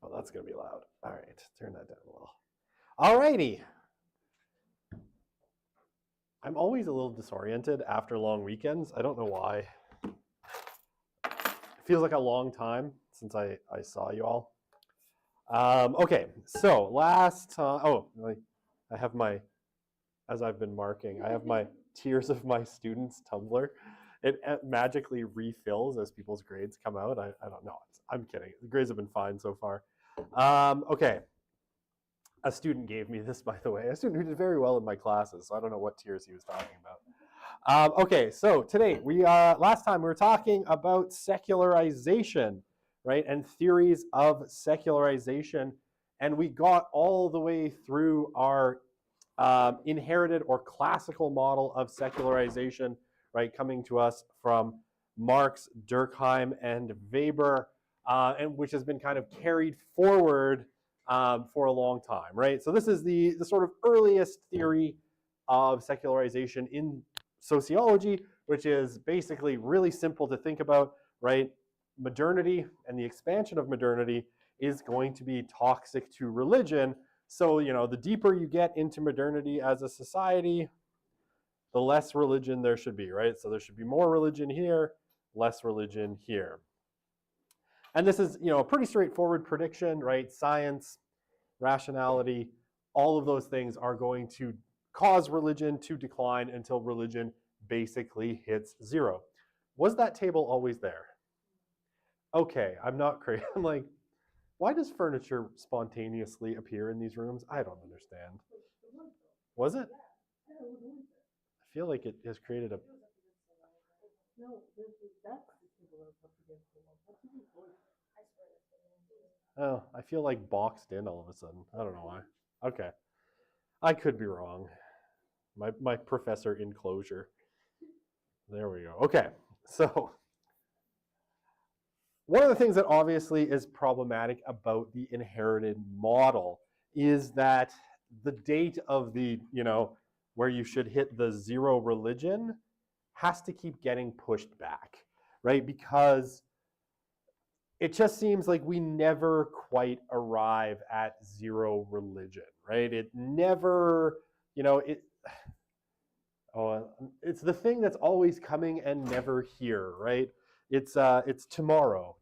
Oh, that's going to be loud. All right, turn that down a little. All righty. I'm always a little disoriented after long weekends. I don't know why. It feels like a long time since I saw you all. Okay, so last time, I have my, as I've been marking, I have my Tears of My Students Tumblr. It magically refills as people's grades come out. I don't know. I'm kidding. The grades have been fine so far. Okay. A student gave me this, by the way. A student who did very well in my classes, so I don't know what tiers he was talking about. Okay, so today, last time we were talking about secularization, right, and theories of secularization, and we got all the way through our inherited or classical model of secularization, right, coming to us from Marx, Durkheim, and Weber, and which has been kind of carried forward for a long time, right? So this is the sort of earliest theory of secularization in sociology, which is basically really simple to think about, right? Modernity and the expansion of modernity is going to be toxic to religion. So, you know, the deeper you get into modernity as a society, the less religion there should be, right? So there should be more religion here, less religion here. And this is, you know, a pretty straightforward prediction, right? Science, rationality, all of those things are going to cause religion to decline until religion basically hits zero. Was that table always there? Okay, I'm not crazy. I'm like, why does furniture spontaneously appear in these rooms? I don't understand. Was it? I feel like it has created a... Oh, I feel like boxed in all of a sudden. I don't know why. Okay. I could be wrong. My professor enclosure. There we go. Okay, so one of the things that obviously is problematic about the inherited model is that the date of the, you know, where you should hit the zero religion has to keep getting pushed back, right? Because it just seems like we never quite arrive at zero religion, right? It never, you know, it's the thing that's always coming and never here, right? It's tomorrow.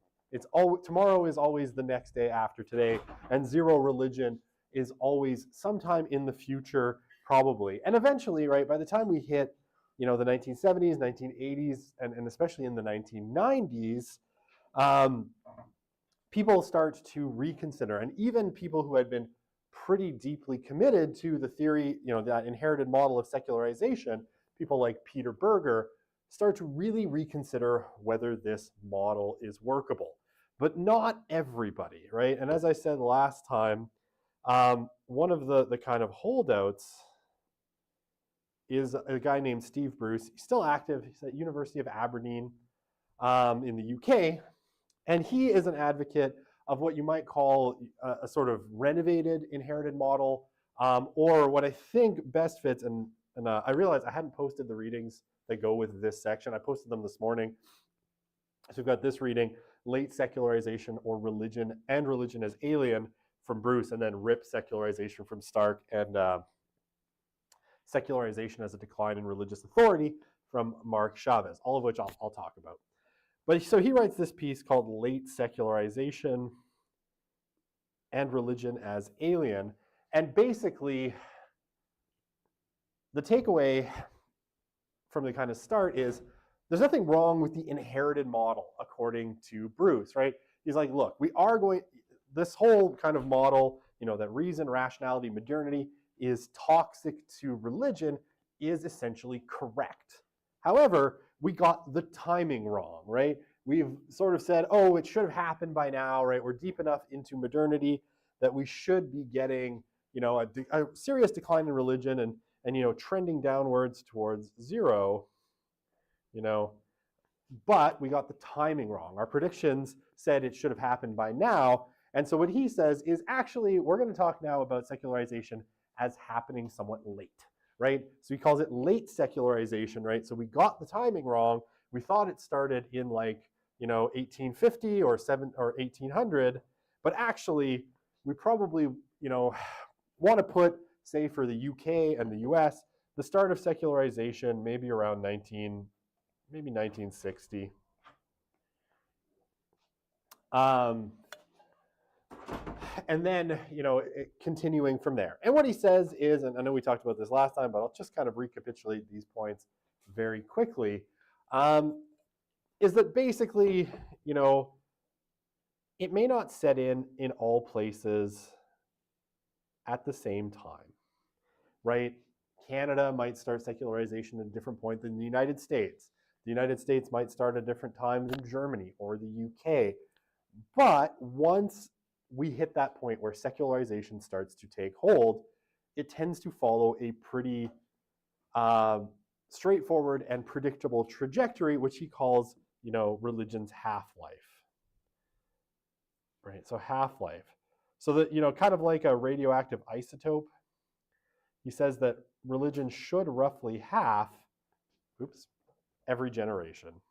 Tomorrow is always the next day after today, and zero religion is always sometime in the future, probably. And eventually, right, by the time we hit, you know, the 1970s, 1980s, and especially in the 1990s, people start to reconsider, and even people who had been pretty deeply committed to the theory, you know, that inherited model of secularization, people like Peter Berger, start to really reconsider whether this model is workable. But not everybody, right? And as I said last time, one of the kind of holdouts is a guy named Steve Bruce. He's still active. He's at University of Aberdeen in the UK. And he is an advocate of what you might call a sort of renovated inherited model, or what I think best fits, and I realized I hadn't posted the readings that go with this section. I posted them this morning. So we've got this reading, Late Secularization or Religion and Religion as Alien from Bruce, and then RIP Secularization from Stark, and Secularization as a Decline in Religious Authority from Mark Chavez, all of which I'll talk about. But so he writes this piece called Late Secularization and Religion as Alien. And basically, the takeaway from the kind of start is there's nothing wrong with the inherited model, according to Bruce, right? He's like, look, we are going, this whole kind of model, you know, that reason, rationality, modernity is toxic to religion is essentially correct. However, we got the timing wrong, right? We've sort of said, oh, it should have happened by now, right? We're deep enough into modernity that we should be getting, a serious decline in religion and trending downwards towards zero, but we got the timing wrong. Our predictions said it should have happened by now. And so what he says is actually, we're going to talk now about secularization as happening somewhat late, right? So he calls it late secularization, right? So we got the timing wrong. We thought it started in 1850 or 1800, but actually we probably, want to put, say, for the UK and the US, the start of secularization maybe around 1960. And then, continuing from there. And what he says is, and I know we talked about this last time, but I'll just kind of recapitulate these points very quickly, is that basically, it may not set in all places at the same time, right? Canada might start secularization at a different point than the United States. The United States might start at different times than Germany or the UK. But once we hit that point where secularization starts to take hold, it tends to follow a pretty straightforward and predictable trajectory, which he calls, religion's half-life. Right, so half-life. So that, kind of like a radioactive isotope, he says that religion should roughly half, every generation.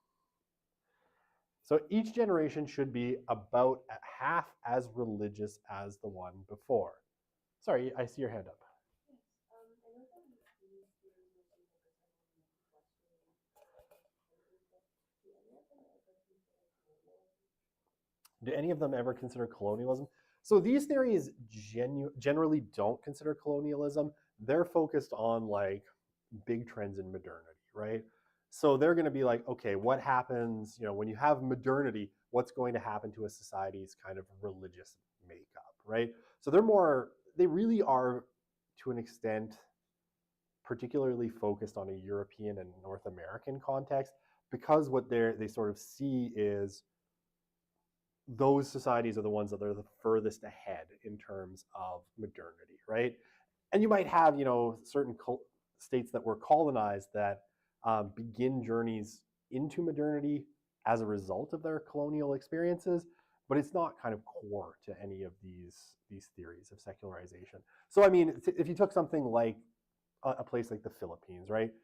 So each generation should be about half as religious as the one before. Sorry, I see your hand up. Do any of them ever consider colonialism? So these theories generally don't consider colonialism. They're focused on big trends in modernity, right? So they're going to be like, okay, what happens, when you have modernity, what's going to happen to a society's kind of religious makeup, right? So they really are, to an extent, particularly focused on a European and North American context, because what they sort of see is those societies are the ones that are the furthest ahead in terms of modernity, right? And you might have, certain states that were colonized that begin journeys into modernity as a result of their colonial experiences, but it's not kind of core to any of these theories of secularization. So, I mean, if you took something like a place like the Philippines, right?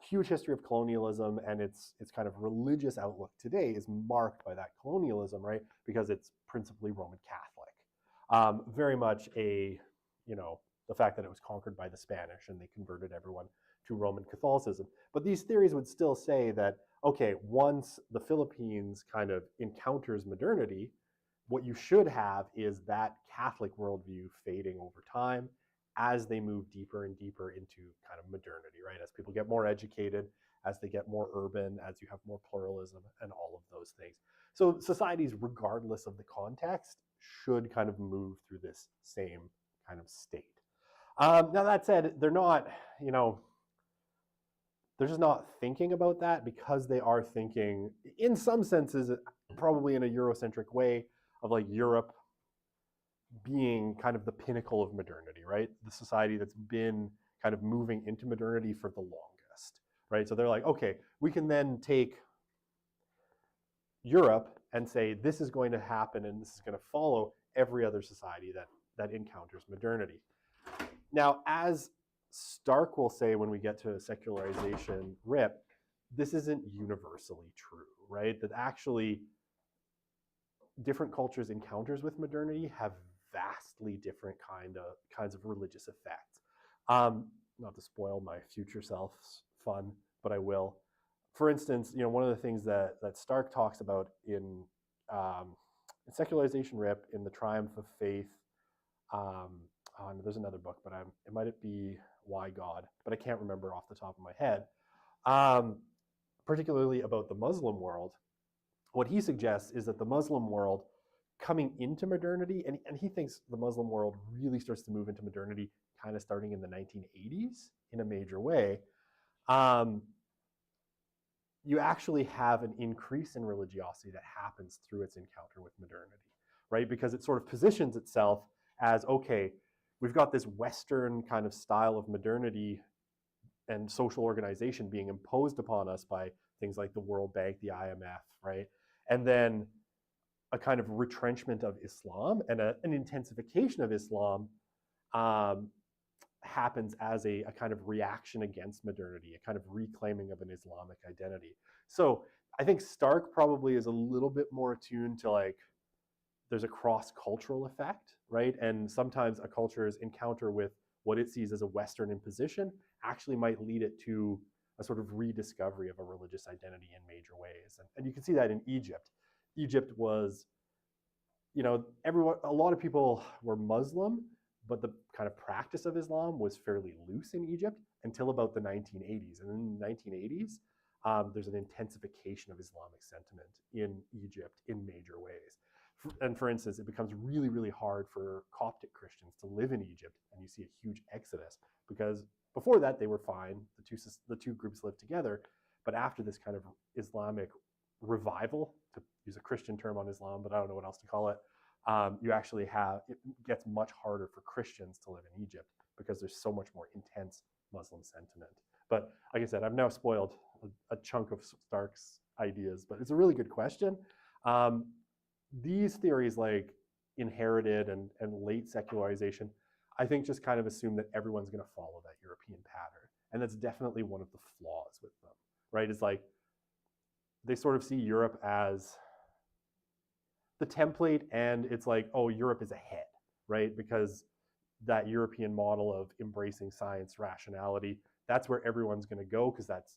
Huge history of colonialism, and its kind of religious outlook today is marked by that colonialism, right? Because it's principally Roman Catholic. Very much the fact that it was conquered by the Spanish and they converted everyone to Roman Catholicism. But these theories would still say that, okay, once the Philippines kind of encounters modernity, what you should have is that Catholic worldview fading over time as they move deeper and deeper into kind of modernity, right? As people get more educated, as they get more urban, as you have more pluralism and all of those things. So societies, regardless of the context, should kind of move through this same kind of state. Now that said, they're not, they're just not thinking about that, because they are thinking, in some senses, probably in a Eurocentric way, of Europe being kind of the pinnacle of modernity, right? The society that's been kind of moving into modernity for the longest, right? So they're like, okay, we can then take Europe and say, this is going to happen and this is going to follow every other society that encounters modernity. Now, as Stark will say when we get to secularization rip, this isn't universally true, right? That actually different cultures' encounters with modernity have vastly different kinds of religious effects. Not to spoil my future self's fun, but I will. For instance, one of the things that Stark talks about in Secularization Rip, in The Triumph of Faith, there's another book, but it might be Why God, but I can't remember off the top of my head. Particularly about the Muslim world, what he suggests is that the Muslim world coming into modernity, and he thinks the Muslim world really starts to move into modernity kind of starting in the 1980s in a major way, you actually have an increase in religiosity that happens through its encounter with modernity, right? Because it sort of positions itself as, okay, we've got this Western kind of style of modernity and social organization being imposed upon us by things like the World Bank, the IMF, right? And then a kind of retrenchment of Islam and an intensification of Islam happens as a kind of reaction against modernity, a kind of reclaiming of an Islamic identity. So I think Stark probably is a little bit more attuned to like, there's a cross-cultural effect, right? And sometimes a culture's encounter with what it sees as a Western imposition actually might lead it to a sort of rediscovery of a religious identity in major ways. And you can see that in Egypt. Egypt was, you know, a lot of people were Muslim, but the kind of practice of Islam was fairly loose in Egypt until about the 1980s. And in the 1980s, there's an intensification of Islamic sentiment in Egypt in major ways. And for instance, it becomes really, really hard for Coptic Christians to live in Egypt, and you see a huge exodus because before that they were fine. The two groups lived together, but after this kind of Islamic revival, to use a Christian term on Islam, but I don't know what else to call it, you actually have, it gets much harder for Christians to live in Egypt because there's so much more intense Muslim sentiment. But like I said, I've now spoiled a chunk of Stark's ideas, but it's a really good question. These theories like inherited and late secularization, I think just kind of assume that everyone's going to follow that European pattern. And that's definitely one of the flaws with them, right? It's like they sort of see Europe as the template, and it's like, oh, Europe is ahead, right? Because that European model of embracing science, rationality, that's where everyone's going to go because that's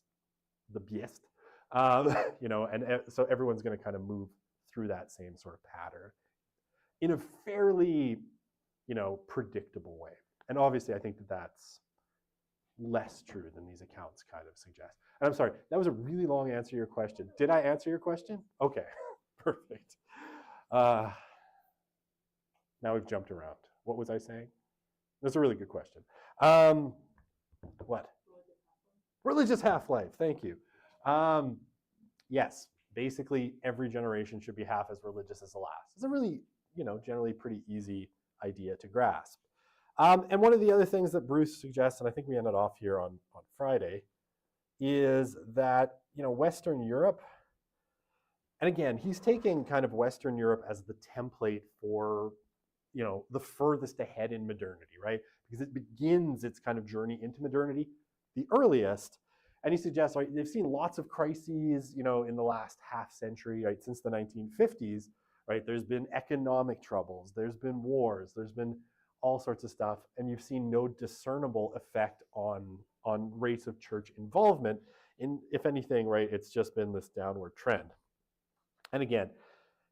the best, you know, and so everyone's going to kind of move through that same sort of pattern in a fairly, you know, predictable way. And obviously, I think that that's less true than these accounts kind of suggest. And I'm sorry, that was a really long answer to your question. Did I answer your question? Okay, perfect. Now we've jumped around. What was I saying? That's a really good question. What? Religious half-life, thank you. Yes, basically every generation should be half as religious as the last. It's a really, you know, generally pretty easy idea to grasp. And one of the other things that Bruce suggests, and I think we ended off here on Friday, is that, you know, Western Europe, and again, he's taking kind of Western Europe as the template for, you know, the furthest ahead in modernity, right? Because it begins its kind of journey into modernity the earliest. And he suggests, right, they've seen lots of crises, you know, in the last half century, right, since the 1950s, right? There's been economic troubles, there's been wars, there's been all sorts of stuff, and you've seen no discernible effect on rates of church involvement. If anything, right, it's just been this downward trend. And again,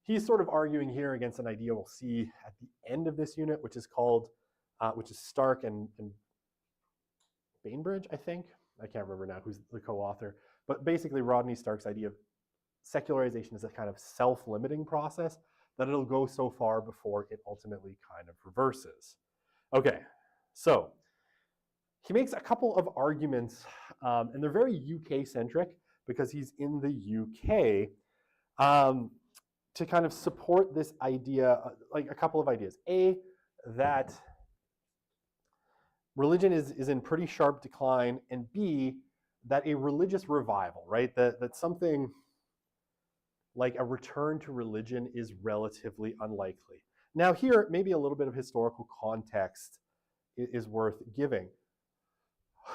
he's sort of arguing here against an idea we'll see at the end of this unit, which is called, which is Stark and Bainbridge, I think. I can't remember now who's the co-author, but basically Rodney Stark's idea of secularization is a kind of self-limiting process, that it'll go so far before it ultimately kind of reverses. Okay, so he makes a couple of arguments, and they're very UK-centric because he's in the UK, to kind of support this idea, like a couple of ideas. A, that religion is in pretty sharp decline, and B, that a religious revival, right, that something like a return to religion is relatively unlikely. Now here, maybe a little bit of historical context is worth giving.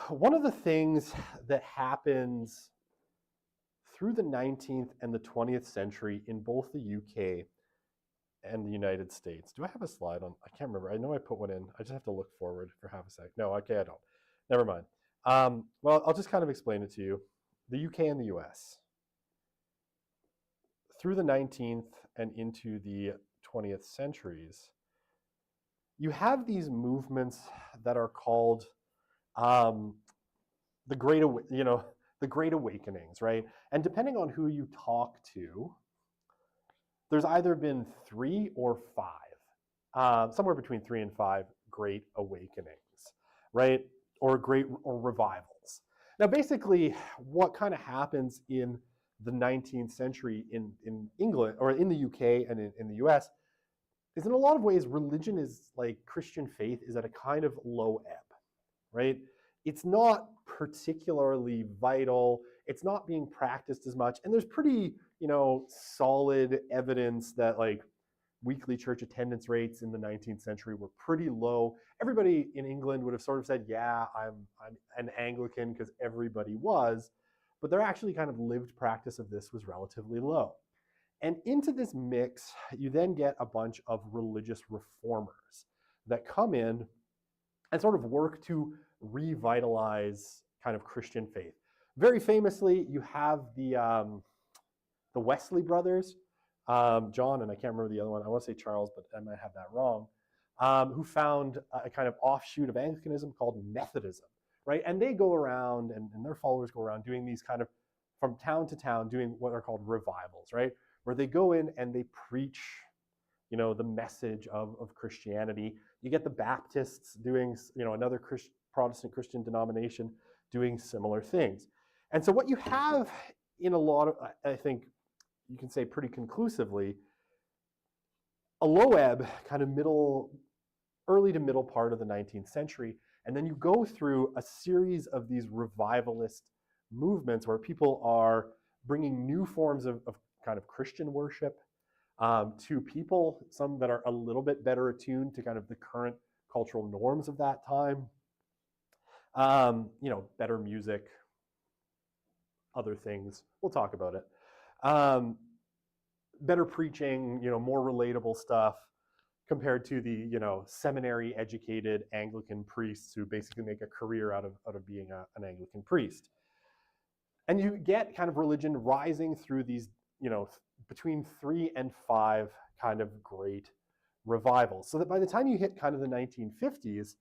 One of the things that happens through the 19th and the 20th century in both the UK and the United States. Do I have a slide on? I can't remember. I know I put one in. I just have to look forward for half a sec. No, okay, I don't. Never mind. Well, I'll just kind of explain it to you. The UK and the US. Through the 19th and into the 20th centuries, you have these movements that are called the Great Awakenings, right? And depending on who you talk to, there's either been 3 or 5, somewhere between 3 and 5 Great Awakenings, right? Or revivals. Now, basically, what kind of happens in the 19th century in England, or in the UK and in the US, is in a lot of ways, religion is like Christian faith is at a kind of low ebb, right? It's not particularly vital. It's not being practiced as much. And there's pretty, solid evidence that like weekly church attendance rates in the 19th century were pretty low. Everybody in England would have sort of said, yeah, I'm an Anglican, because everybody was, but their actually kind of lived practice of this was relatively low. And into this mix, you then get a bunch of religious reformers that come in and sort of work to revitalize kind of Christian faith. Very famously, you have the Wesley brothers, John, and I can't remember the other one. I want to say Charles, but I might have that wrong, who found a kind of offshoot of Anglicanism called Methodism, right? And they go around, and their followers go around doing these kind of, from town to town, doing what are called revivals, right? Where they go in and they preach, the message of Christianity. You get the Baptists doing, another Protestant Christian denomination doing similar things. And so what you have in a lot of, I think you can say pretty conclusively, a low ebb, kind of early to middle part of the 19th century. And then you go through a series of these revivalist movements where people are bringing new forms of kind of Christian worship to people, some that are a little bit better attuned to kind of the current cultural norms of that time. Better music, other things. We'll talk about it. Better preaching, more relatable stuff compared to the, seminary educated Anglican priests who basically make a career out of being an Anglican priest. And you get kind of religion rising through these, between 3 and 5 kind of great revivals. So that by the time you hit kind of the 1950s,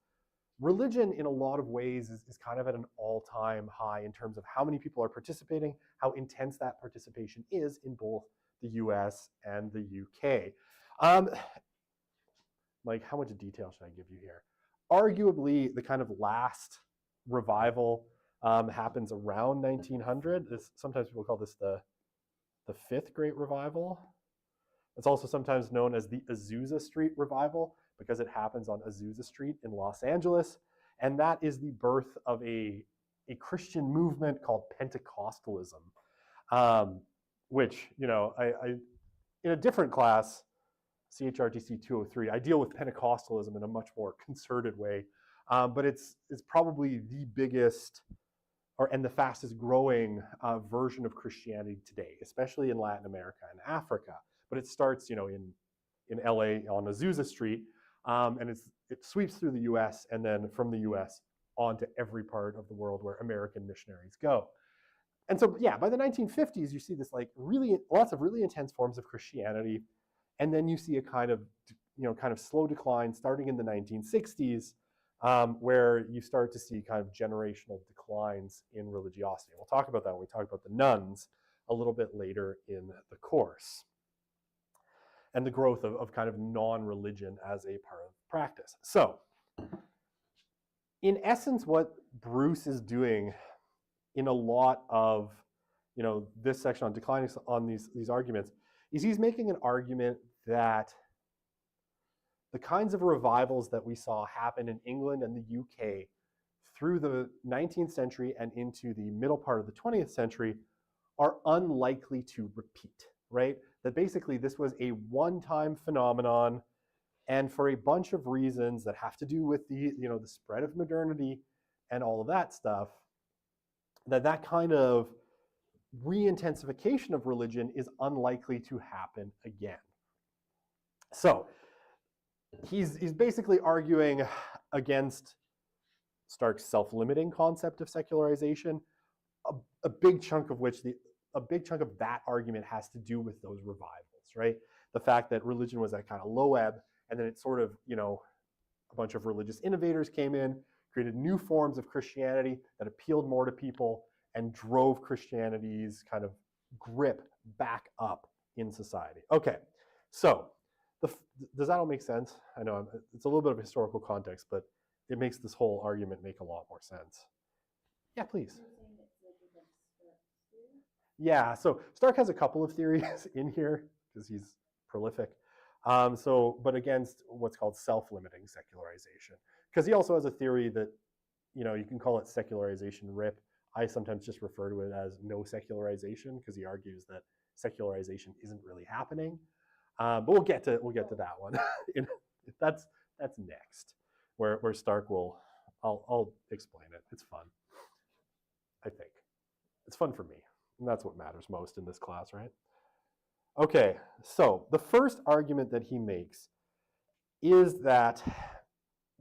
religion in a lot of ways is kind of at an all-time high in terms of how many people are participating, how intense that participation is in both the US and the UK. Like, how much detail should I give you here? Arguably, the kind of last revival happens around 1900. Sometimes people call this the Fifth Great Revival. It's also sometimes known as the Azusa Street Revival because it happens on Azusa Street in Los Angeles. And that is the birth of a Christian movement called Pentecostalism, which, I in a different class, CHRTC 203, I deal with Pentecostalism in a much more concerted way. But it's probably the biggest and the fastest growing version of Christianity today, especially in Latin America and Africa. But it starts, in LA on Azusa Street, and it sweeps through the US, and then from the US onto every part of the world where American missionaries go. And so, yeah, by the 1950s, you see this like lots of really intense forms of Christianity, and then you see a kind of slow decline starting in the 1960s. Where you start to see kind of generational declines in religiosity. We'll talk about that when we talk about the nuns a little bit later in the course. And the growth of kind of non-religion as a part of practice. So, in essence, what Bruce is doing in a lot of, this section on declining on these arguments is he's making an argument that the kinds of revivals that we saw happen in England and the UK through the 19th century and into the middle part of the 20th century are unlikely to repeat, right? That basically this was a one-time phenomenon, and for a bunch of reasons that have to do with the spread of modernity and all of that stuff, that kind of re-intensification of religion is unlikely to happen again. So, he's basically arguing against Stark's self-limiting concept of secularization, a big chunk of that argument has to do with those revivals, right? The fact that religion was at kind of low ebb, and then it sort of, a bunch of religious innovators came in, created new forms of Christianity that appealed more to people and drove Christianity's kind of grip back up in society. Okay, so does that all make sense? I know it's a little bit of historical context, but it makes this whole argument make a lot more sense. Yeah, please. Yeah, so Stark has a couple of theories in here because he's prolific. But against what's called self-limiting secularization, because he also has a theory that, you can call it secularization rip. I sometimes just refer to it as no secularization, because he argues that secularization isn't really happening. But we'll get to that one. that's next, where Stark will. I'll explain it. It's fun. I think it's fun for me, and that's what matters most in this class, right? Okay, so the first argument that he makes is that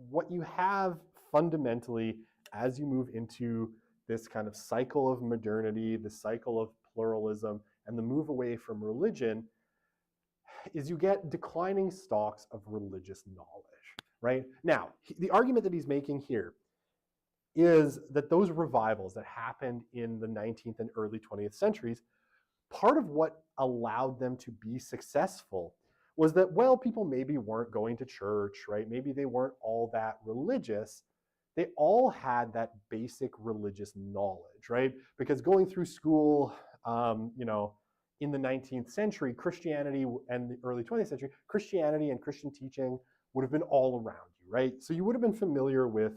what you have fundamentally as you move into this kind of cycle of modernity, the cycle of pluralism, and the move away from religion is you get declining stocks of religious knowledge, right? Now, the argument that he's making here is that those revivals that happened in the 19th and early 20th centuries, part of what allowed them to be successful was that, well, people maybe weren't going to church, right? Maybe they weren't all that religious. They all had that basic religious knowledge, right? Because going through school, in the 19th century, Christianity and the early 20th century, Christianity and Christian teaching would have been all around you, right? So you would have been familiar with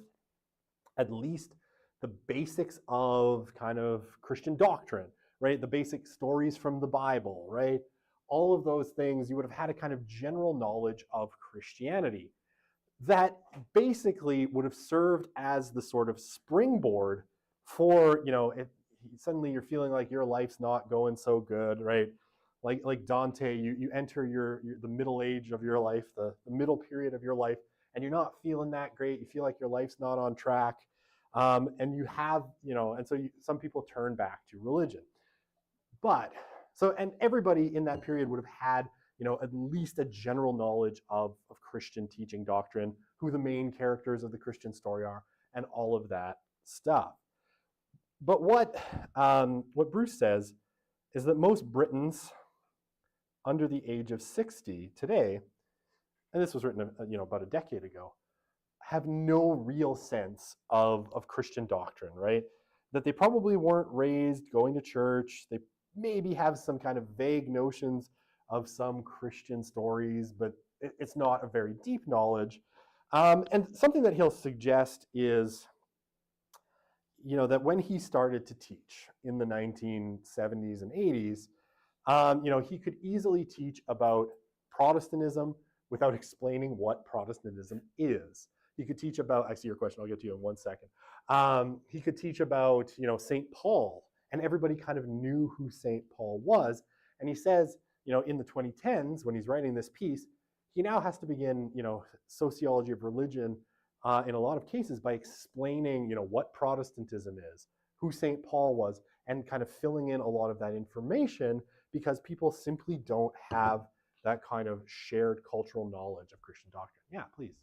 at least the basics of kind of Christian doctrine, right? The basic stories from the Bible, right? All of those things, you would have had a kind of general knowledge of Christianity that basically would have served as the sort of springboard for, if suddenly you're feeling like your life's not going so good, right? Like Dante, you enter the middle age of your life, the middle period of your life, and you're not feeling that great. You feel like your life's not on track. And you have, and so some people turn back to religion. And everybody in that period would have had, at least a general knowledge of Christian teaching doctrine, who the main characters of the Christian story are, and all of that stuff. But what Bruce says is that most Britons under the age of 60 today, and this was written about a decade ago, have no real sense of Christian doctrine, right? That they probably weren't raised going to church. They maybe have some kind of vague notions of some Christian stories, but it's not a very deep knowledge. And something that he'll suggest is, that when he started to teach in the 1970s and 80s, he could easily teach about Protestantism without explaining what Protestantism is. He could teach about, I see your question, I'll get to you in 1 second. He could teach about, St. Paul, and everybody kind of knew who St. Paul was. And he says, in the 2010s, when he's writing this piece, he now has to begin, sociology of religion in a lot of cases by explaining, what Protestantism is, who St. Paul was, and kind of filling in a lot of that information, because people simply don't have that kind of shared cultural knowledge of Christian doctrine. Yeah, please.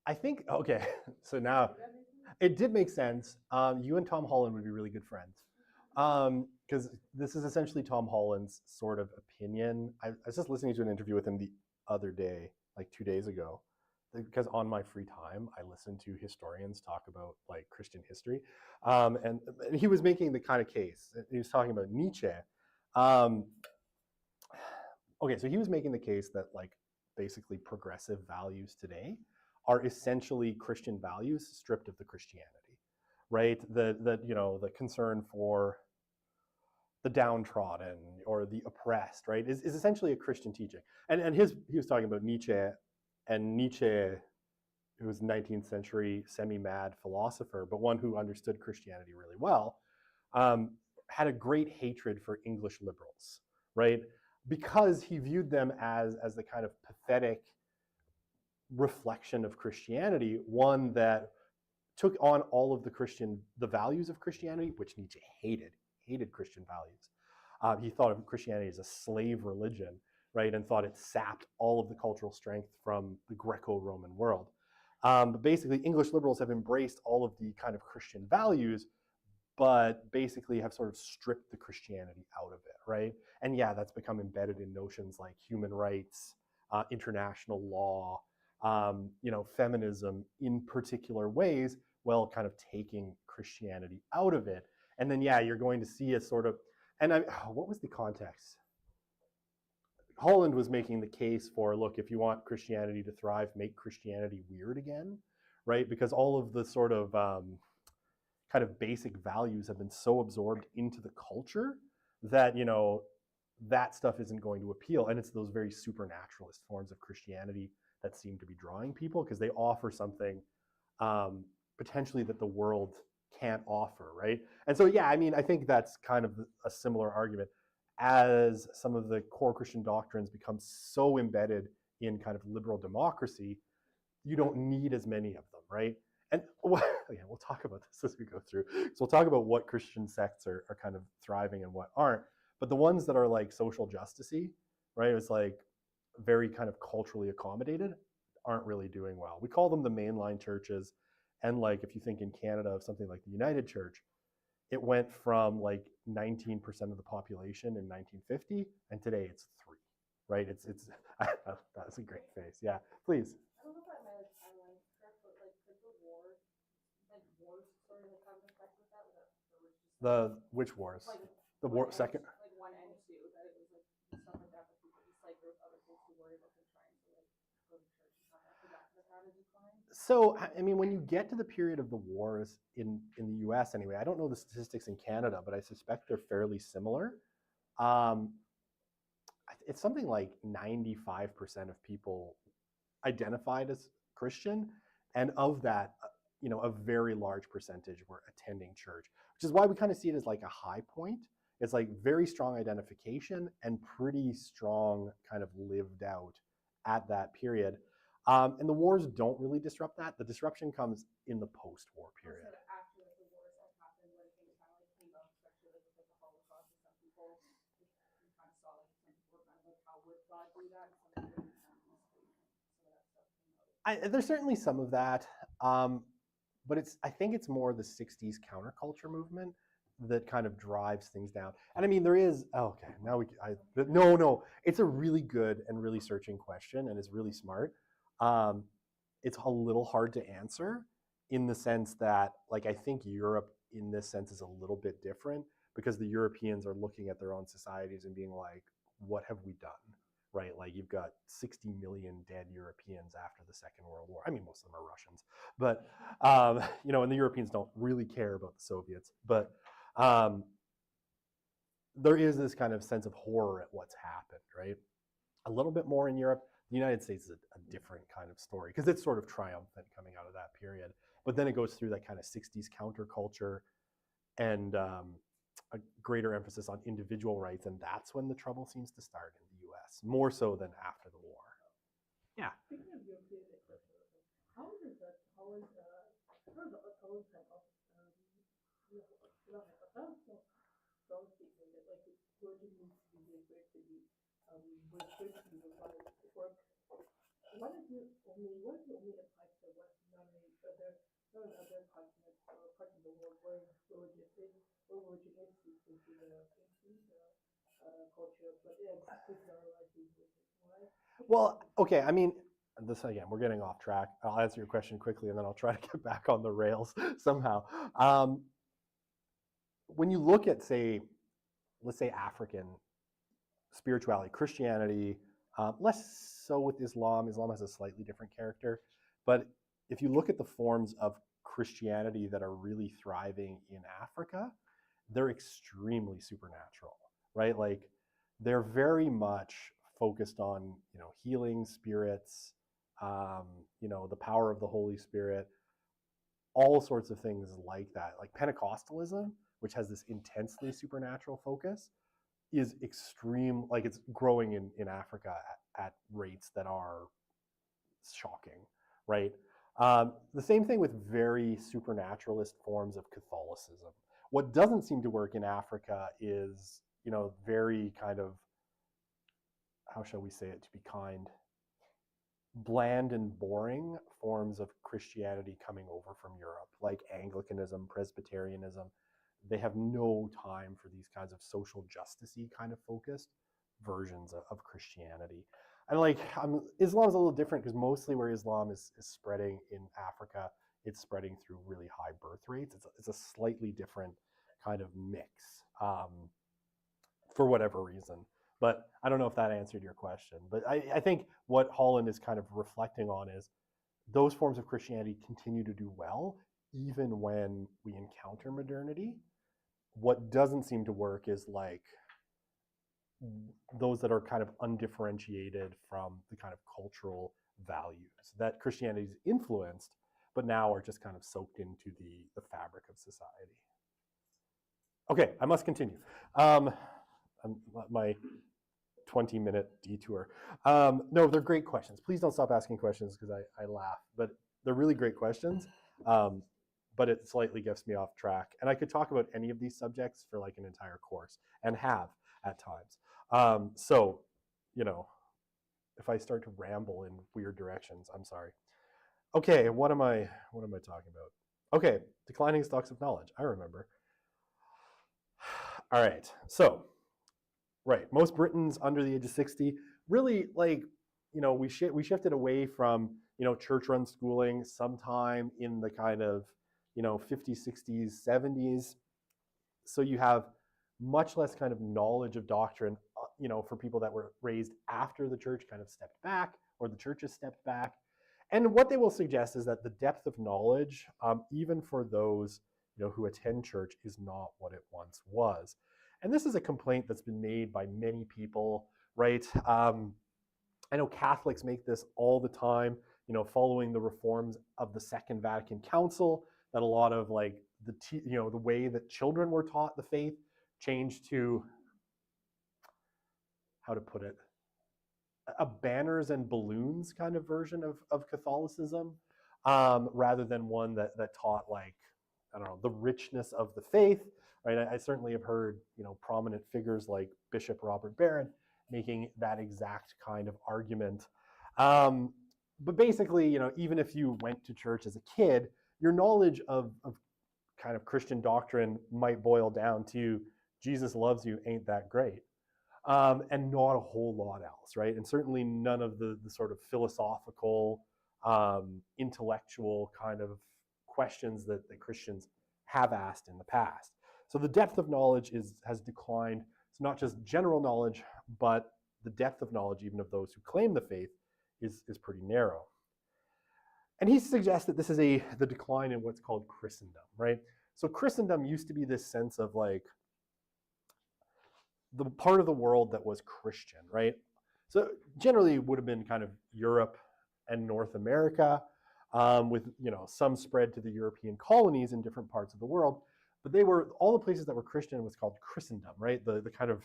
I think, okay, so now it did make sense. You and Tom Holland would be really good friends, because this is essentially Tom Holland's sort of opinion. I was just listening to an interview with him the other day, like 2 days ago, because on my free time, I listen to historians talk about like Christian history. And he was making the kind of case, he was talking about Nietzsche. Okay, so he was making the case that like basically progressive values today are essentially Christian values stripped of the Christianity, right? The concern for the downtrodden or the oppressed, right, is essentially a Christian teaching. And he was talking about Nietzsche, and Nietzsche, who was a 19th century semi-mad philosopher, but one who understood Christianity really well, had a great hatred for English liberals, right? Because he viewed them as the kind of pathetic reflection of Christianity, one that took on all of the values of Christianity, which Nietzsche hated Christian values. He thought of Christianity as a slave religion, right, and thought it sapped all of the cultural strength from the Greco-Roman world. But basically, English liberals have embraced all of the kind of Christian values, but basically have sort of stripped the Christianity out of it, right? And yeah, that's become embedded in notions like human rights, international law, feminism in particular ways, while kind of taking Christianity out of it. And then, yeah, you're going to see a sort of, what was the context? Holland was making the case for, look, if you want Christianity to thrive, make Christianity weird again, right? Because all of the sort of kind of basic values have been so absorbed into the culture that, that stuff isn't going to appeal. And it's those very supernaturalist forms of Christianity that seem to be drawing people because they offer something potentially that the world can't offer, right? And so, yeah, I mean, I think that's kind of a similar argument. As some of the core Christian doctrines become so embedded in kind of liberal democracy, you don't need as many of them, right? And yeah, we'll talk about this as we go through. So we'll talk about what Christian sects are kind of thriving and what aren't. But the ones that are like social justice-y, right? It's like very kind of culturally accommodated, aren't really doing well. We call them the mainline churches. And like if you think in Canada of something like the United Church, it went from like 19% of the population in 1950, and today it's 3, right? It's that's a great face. Yeah, please. I don't know if I might have timeline correct, but like the wars sort of like have an effect with that, Which wars? Like the war second. Like 1 and 2, that it was like stuff like that, but people just like there was other things to worry about than trying to like go to church and stuff after that because of how to decline. So, I mean, when you get to the period of the wars in the US anyway, I don't know the statistics in Canada, but I suspect they're fairly similar. It's something like 95% of people identified as Christian, and of that, a very large percentage were attending church, which is why we kind of see it as like a high point. It's like very strong identification and pretty strong kind of lived out at that period. And the wars don't really disrupt that. The disruption comes in the post-war period. So after like, the wars that happened, when things kind of like came up, especially like with like the Holocaust, and some people kind of saw like some people were kind of like, how would God do that? And some people some of that stuff came out. There's certainly some of that, but I think it's more the '60s counterculture movement that kind of drives things down. And I mean, there is okay. Now no. It's a really good and really searching question, and it's really smart. It's a little hard to answer in the sense that, like, I think Europe in this sense is a little bit different because the Europeans are looking at their own societies and being like, what have we done? Right? Like you've got 60 million dead Europeans after the Second World War. I mean, most of them are Russians, but, and the Europeans don't really care about the Soviets, but there is this kind of sense of horror at what's happened, right? A little bit more in Europe. The United States is a different kind of story because it's sort of triumphant coming out of that period. But then it goes through that kind of 60s counterculture and a greater emphasis on individual rights. And that's when the trouble seems to start in the US, more so than after the war. Yeah. Speaking of European exceptionalism, how is the Holland kind of statement that like would good needs to be a great city was good to work. What if you only apply to what not other continents or parts of the world where religion instincts into the culture, but yeah, it's not largely religion. Why? Well, okay, I mean, this again, we're getting off track. I'll answer your question quickly and then I'll try to get back on the rails somehow. When you look at, let's say African spirituality, Christianity, less so with Islam. Islam has a slightly different character. But if you look at the forms of Christianity that are really thriving in Africa, they're extremely supernatural, right? Like they're very much focused on, healing spirits, the power of the Holy Spirit, all sorts of things like that. Like Pentecostalism, which has this intensely supernatural focus, is extreme, like it's growing in Africa at rates that are shocking, right? The same thing with very supernaturalist forms of Catholicism. What doesn't seem to work in Africa is, very kind of, how shall we say it to be kind, bland and boring forms of Christianity coming over from Europe, like Anglicanism, Presbyterianism. They have no time for these kinds of social justice-y kind of focused versions of Christianity. And like Islam is a little different because mostly where Islam is spreading in Africa, it's spreading through really high birth rates. It's a slightly different kind of mix for whatever reason. But I don't know if that answered your question. But I think what Holland is kind of reflecting on is those forms of Christianity continue to do well, even when we encounter modernity. What doesn't seem to work is like those that are kind of undifferentiated from the kind of cultural values that Christianity is influenced, but now are just kind of soaked into the fabric of society. Okay, I must continue. My 20-minute detour. No, they're great questions. Please don't stop asking questions because I laugh, but they're really great questions. But it slightly gets me off track. And I could talk about any of these subjects for like an entire course, and have at times. So, if I start to ramble in weird directions, I'm sorry. Okay, what am I talking about? Okay, declining stocks of knowledge. I remember. All right, so, right, most Britons under the age of 60 really like, we shifted away from, church-run schooling sometime in the kind of, 50s, 60s, 70s. So you have much less kind of knowledge of doctrine, for people that were raised after the church kind of stepped back or the church has stepped back. And what they will suggest is that the depth of knowledge, even for those, who attend church, is not what it once was. And this is a complaint that's been made by many people, right? I know Catholics make this all the time, following the reforms of the Second Vatican Council, that a lot of like the way that children were taught the faith changed to, how to put it, a banners and balloons kind of version of Catholicism, rather than one that taught like, I don't know, the richness of the faith, right? I certainly have heard, prominent figures like Bishop Robert Barron making that exact kind of argument. But basically, even if you went to church as a kid, your knowledge of kind of Christian doctrine might boil down to Jesus loves you, ain't that great? And not a whole lot else, right? And certainly none of the sort of philosophical, intellectual kind of questions that Christians have asked in the past. So the depth of knowledge has declined. It's not just general knowledge, but the depth of knowledge, even of those who claim the faith, is pretty narrow. And he suggests that this is the decline in what's called Christendom, right? So Christendom used to be this sense of like the part of the world that was Christian, right? So generally it would have been kind of Europe and North America, with some spread to the European colonies in different parts of the world. But they were, all the places that were Christian was called Christendom, right? The kind of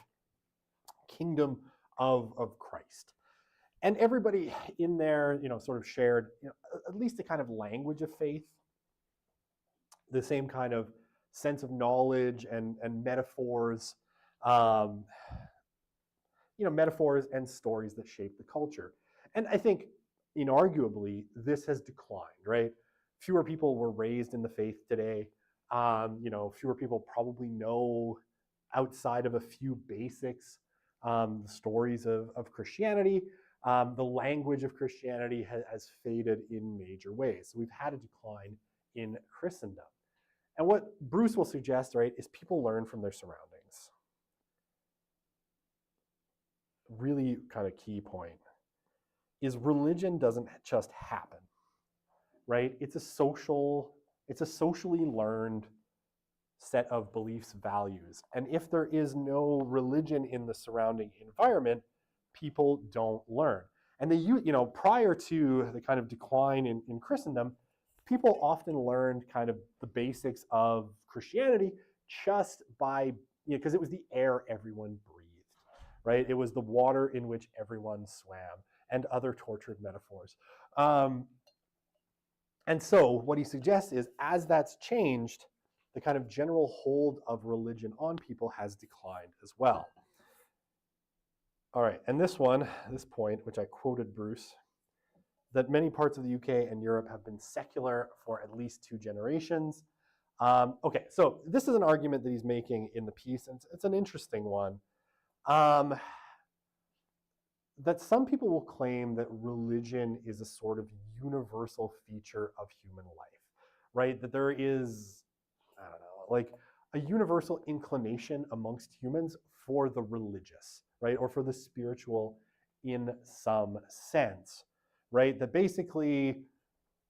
kingdom of Christ. And everybody in there, sort of shared, at least a kind of language of faith, the same kind of sense of knowledge and metaphors, metaphors and stories that shape the culture. And I think, inarguably, this has declined, right? Fewer people were raised in the faith today. Fewer people probably know, outside of a few basics, the stories of Christianity. The language of Christianity has faded in major ways. So we've had a decline in Christendom. And what Bruce will suggest, right, is people learn from their surroundings. Really kind of key point is religion doesn't just happen, right? It's a socially learned set of beliefs, values. And if there is no religion in the surrounding environment, people don't learn. And prior to the kind of decline in Christendom, people often learned kind of the basics of Christianity just by, because it was the air everyone breathed, right? It was the water in which everyone swam, and other tortured metaphors. And so what he suggests is, as that's changed, the kind of general hold of religion on people has declined as well. All right, and this point, which I quoted Bruce, that many parts of the UK and Europe have been secular for at least 2 generations. Okay, so this is an argument that he's making in the piece, and it's an interesting one. That some people will claim that religion is a sort of universal feature of human life, right? That there is, I don't know, like a universal inclination amongst humans for the religious, right? Or for the spiritual in some sense, right? That basically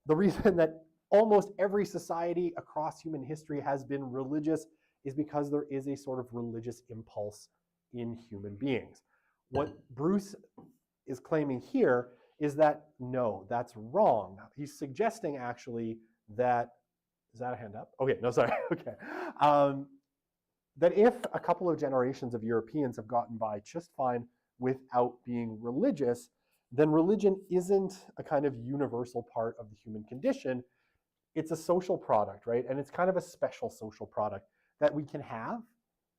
the reason that almost every society across human history has been religious is because there is a sort of religious impulse in human beings. What Bruce is claiming here is that no, that's wrong. He's suggesting actually that, is that a hand up? Okay, no, sorry, okay. That if a couple of generations of Europeans have gotten by just fine without being religious, then religion isn't a kind of universal part of the human condition. It's a social product, right? And it's kind of a special social product that we can have,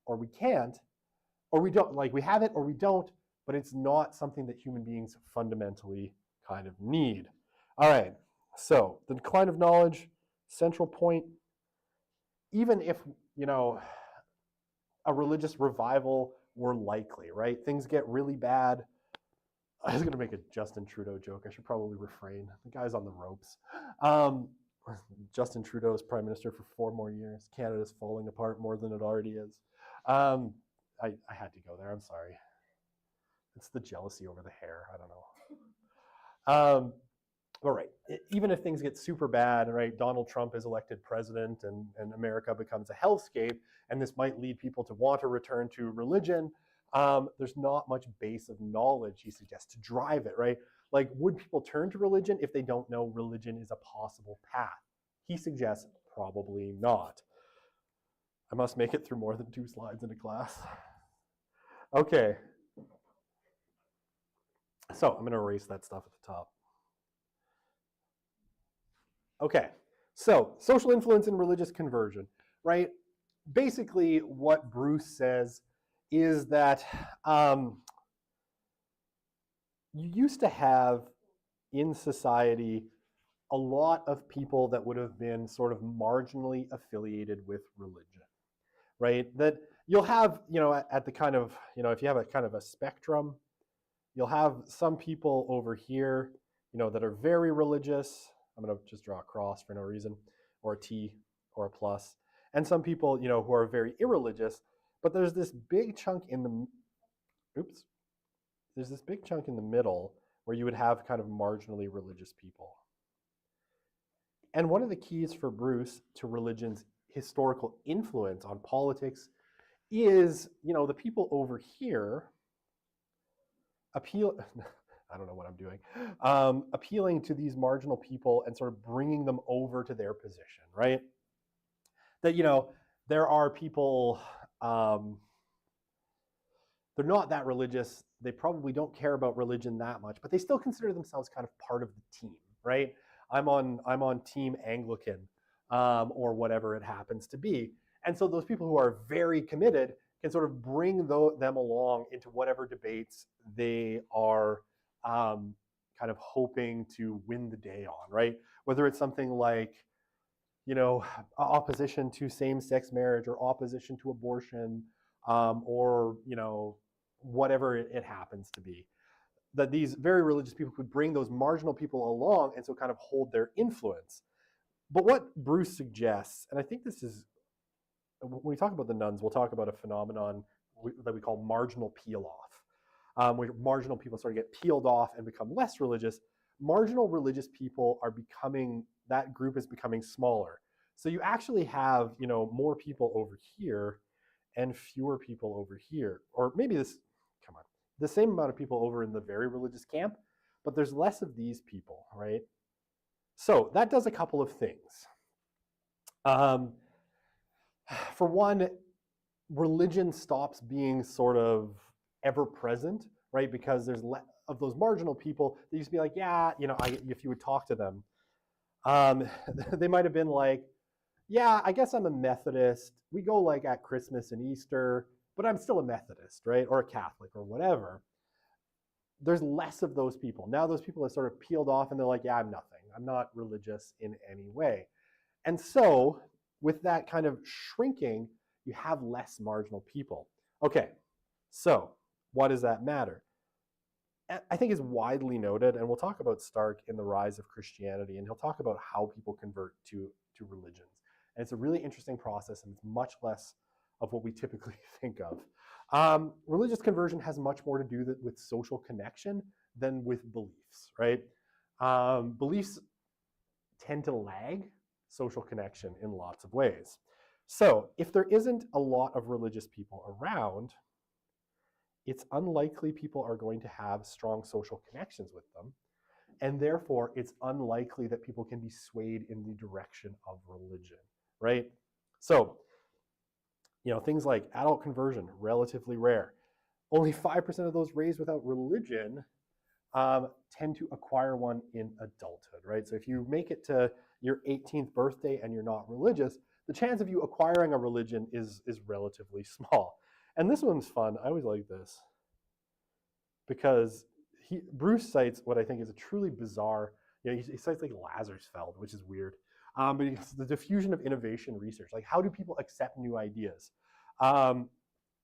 or we can't, or we don't. Like, we have it or we don't, but it's not something that human beings fundamentally kind of need. All right, so the decline of knowledge, central point. Even if, a religious revival were likely, right? Things get really bad. I was going to make a Justin Trudeau joke. I should probably refrain. The guy's on the ropes. Justin Trudeau is prime minister for 4 more years. Canada's falling apart more than it already is. I had to go there. I'm sorry. It's the jealousy over the hair. I don't know. All right. Even if things get super bad, right? Donald Trump is elected president and America becomes a hellscape, and this might lead people to want to return to religion. There's not much base of knowledge, he suggests, to drive it, right? Like, would people turn to religion if they don't know religion is a possible path? He suggests probably not. I must make it through more than 2 slides in a class. Okay. So I'm going to erase that stuff at the top. Okay, so social influence and religious conversion, right? Basically, what Bruce says is that you used to have in society a lot of people that would have been sort of marginally affiliated with religion, right? That you'll have, at the kind of, if you have a kind of a spectrum, you'll have some people over here, that are very religious. I'm going to just draw a cross for no reason, or a T, or a plus. And some people, who are very irreligious, but there's this big chunk in the, there's this big chunk in the middle where you would have kind of marginally religious people. And one of the keys for Bruce to religion's historical influence on politics is, the people over here I don't know what I'm doing, appealing to these marginal people and sort of bringing them over to their position, right? That, there are people, they're not that religious, they probably don't care about religion that much, but they still consider themselves kind of part of the team, right? I'm on Team Anglican, or whatever it happens to be. And so those people who are very committed can sort of bring them along into whatever debates they are kind of hoping to win the day on, right? Whether it's something like, opposition to same-sex marriage, or opposition to abortion, or, whatever it happens to be. That these very religious people could bring those marginal people along and so kind of hold their influence. But what Bruce suggests, and I think this is, when we talk about the nuns, we'll talk about a phenomenon that we call marginal peel-off, where marginal people sort of get peeled off and become less religious. Marginal religious people are becoming, that group is becoming smaller. So you actually have, more people over here and fewer people over here. Or maybe the same amount of people over in the very religious camp, but there's less of these people, right? So that does a couple of things. For one, religion stops being sort of ever present, right? Because there's less of those marginal people that used to be like, yeah, if you would talk to them, They might have been like, yeah, I guess I'm a Methodist. We go like at Christmas and Easter, but I'm still a Methodist, right? Or a Catholic or whatever. There's less of those people. Now those people are sort of peeled off and they're like, yeah, I'm nothing. I'm not religious in any way. And so with that kind of shrinking, you have less marginal people. Okay, so why does that matter? I think is widely noted, and we'll talk about Stark in The Rise of Christianity, and he'll talk about how people convert to religions. And it's a really interesting process, and it's much less of what we typically think of. Religious conversion has much more to do with social connection than with beliefs, right? Beliefs tend to lag social connection in lots of ways. So if there isn't a lot of religious people around, it's unlikely people are going to have strong social connections with them. And therefore, it's unlikely that people can be swayed in the direction of religion, right? So, things like adult conversion, relatively rare. Only 5% of those raised without religion tend to acquire one in adulthood, right? So if you make it to your 18th birthday and you're not religious, the chance of you acquiring a religion is relatively small. And this one's fun. I always like this because Bruce cites what I think is a truly bizarre, he cites like Lazarsfeld, which is weird. But it's the diffusion of innovation research. Like, how do people accept new ideas? And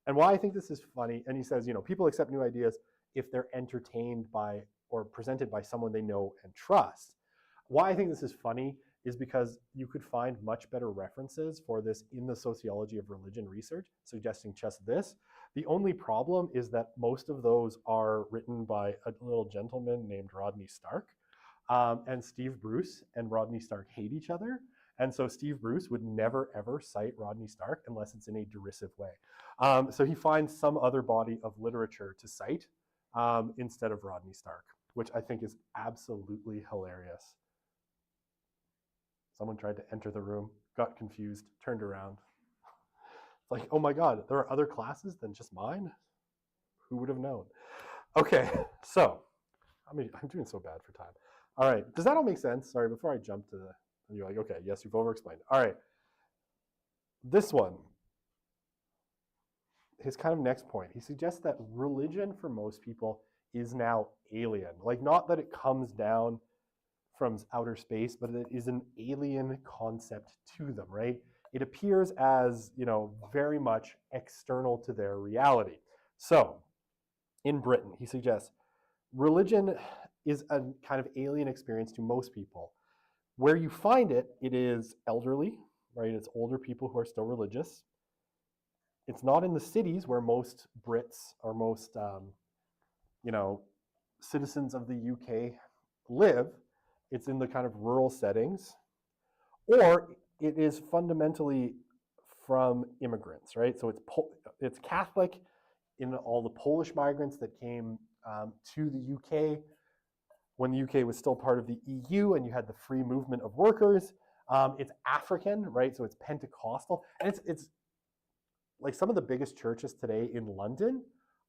why I think this is funny, and he says, people accept new ideas if they're entertained by or presented by someone they know and trust. Why I think this is funny is because you could find much better references for this in the sociology of religion research, suggesting just this. The only problem is that most of those are written by a little gentleman named Rodney Stark. And Steve Bruce and Rodney Stark hate each other. And so Steve Bruce would never, ever cite Rodney Stark unless it's in a derisive way. So he finds some other body of literature to cite instead of Rodney Stark, which I think is absolutely hilarious. Someone tried to enter the room, got confused, turned around. It's like, oh my God, there are other classes than just mine? Who would have known? Okay, so I'm doing so bad for time. All right, does that all make sense? Sorry, before I jump to and you're like, okay, yes, you've over-explained. All right, this one, his kind of next point, he suggests that religion for most people is now alien. Like, not that it comes down from outer space, but it is an alien concept to them, right? It appears as, very much external to their reality. So, in Britain, he suggests, religion is a kind of alien experience to most people. Where you find it, it is elderly, right? It's older people who are still religious. It's not in the cities where most Brits or most, citizens of the UK live. It's in the kind of rural settings. Or it is fundamentally from immigrants, right? So it's Catholic in all the Polish migrants that came to the UK when the UK was still part of the EU and you had the free movement of workers. It's African, right? So it's Pentecostal. And it's like some of the biggest churches today in London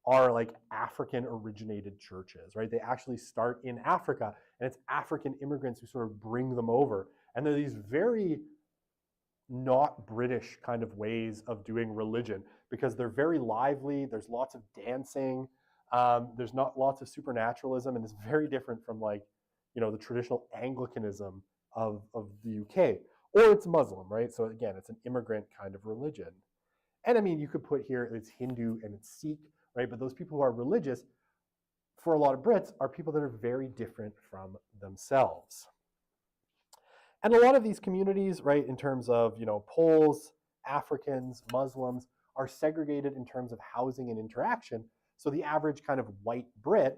are like African originated churches, right? They actually start in Africa, and it's African immigrants who sort of bring them over. And they're these very not British kind of ways of doing religion because they're very lively. There's lots of dancing. There's not lots of supernaturalism, and it's very different from the traditional Anglicanism of the UK. Or it's Muslim, right? So again, it's an immigrant kind of religion. And I mean, you could put here it's Hindu and it's Sikh, right? But those people who are religious, for a lot of Brits, are people that are very different from themselves. And a lot of these communities, right, in terms of, Poles, Africans, Muslims, are segregated in terms of housing and interaction. So the average kind of white Brit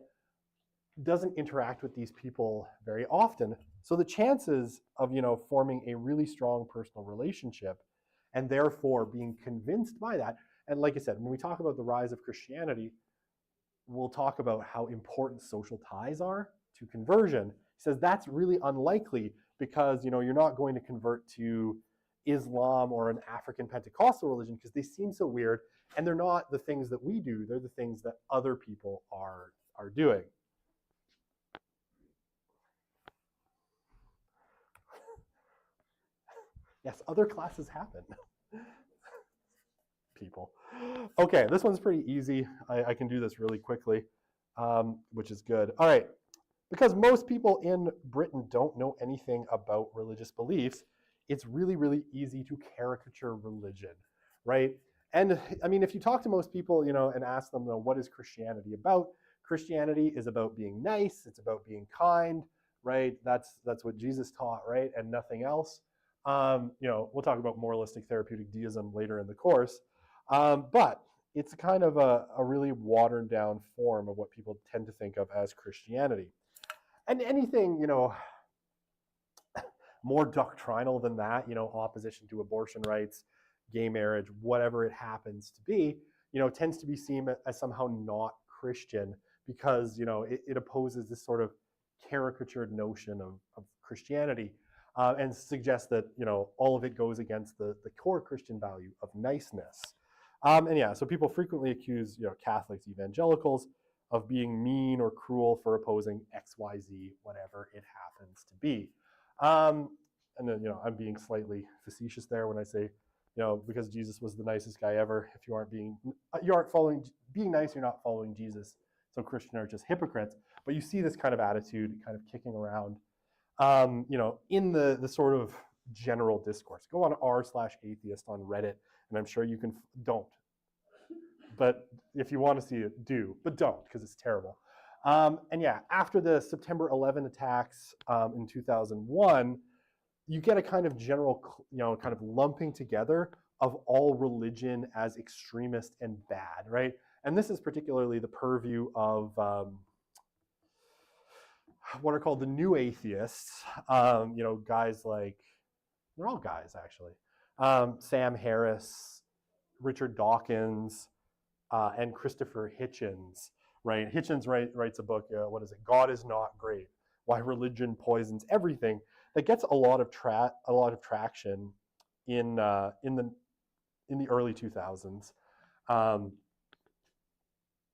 doesn't interact with these people very often. So the chances of, forming a really strong personal relationship and therefore being convinced by that. And like I said, when we talk about the rise of Christianity, we'll talk about how important social ties are to conversion. He says that's really unlikely because, you're not going to convert to Islam or an African Pentecostal religion because they seem so weird and they're not the things that we do. They're the things that other people are doing. Yes, other classes happen. People. Okay, this one's pretty easy. I can do this really quickly, which is good. All right, because most people in Britain don't know anything about religious beliefs, it's really, really easy to caricature religion, right? And I mean, if you talk to most people, and ask them, what is Christianity about? Christianity is about being nice. It's about being kind, right? That's what Jesus taught, right? And nothing else. We'll talk about moralistic therapeutic deism later in the course. But it's kind of a really watered down form of what people tend to think of as Christianity. And anything, more doctrinal than that, opposition to abortion rights, gay marriage, whatever it happens to be, tends to be seen as somehow not Christian because, it opposes this sort of caricatured notion of Christianity and suggests that, all of it goes against the core Christian value of niceness. And yeah, so people frequently accuse, Catholics, evangelicals of being mean or cruel for opposing X, Y, Z, whatever it happens to be. And then, I'm being slightly facetious there when I say, because Jesus was the nicest guy ever. If you aren't following, being nice, you're not following Jesus. So Christians are just hypocrites. But you see this kind of attitude kind of kicking around, in the sort of general discourse. Go on r/atheist on Reddit, and I'm sure you can, don't. But if you want to see it, do. But don't, because it's terrible. And yeah, after the September 11 attacks in 2001, you get a kind of general, kind of lumping together of all religion as extremist and bad, right? And this is particularly the purview of what are called the new atheists, guys like, they're all guys actually, Sam Harris, Richard Dawkins, and Christopher Hitchens, right? Hitchens writes a book, what is it? God is Not Great: Why Religion Poisons Everything. That gets a lot of traction in the early 2000s. I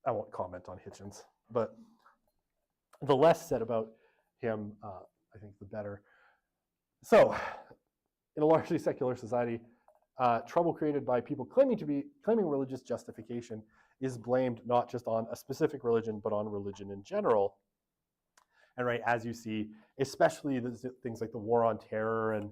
won't comment on Hitchens, but the less said about him, I think, the better. So, in a largely secular society, trouble created by people claiming religious justification is blamed not just on a specific religion, but on religion in general. And right, as you see, especially things like the war on terror, and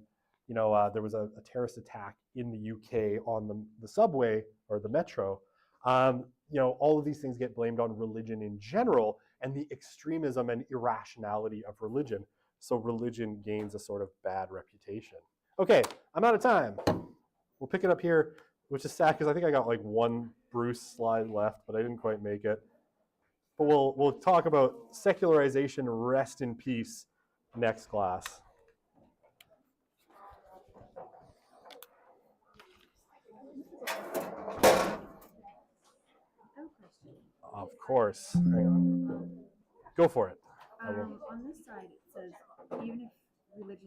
there was a terrorist attack in the UK on the subway or the metro. All of these things get blamed on religion in general and the extremism and irrationality of religion. So religion gains a sort of bad reputation. Okay, I'm out of time. We'll pick it up here, which is sad because I think I got like one Bruce slide left, but I didn't quite make it. But we'll talk about secularization, rest in peace, next class. Of course. Hang on. Go for it. On this side, it says even if religious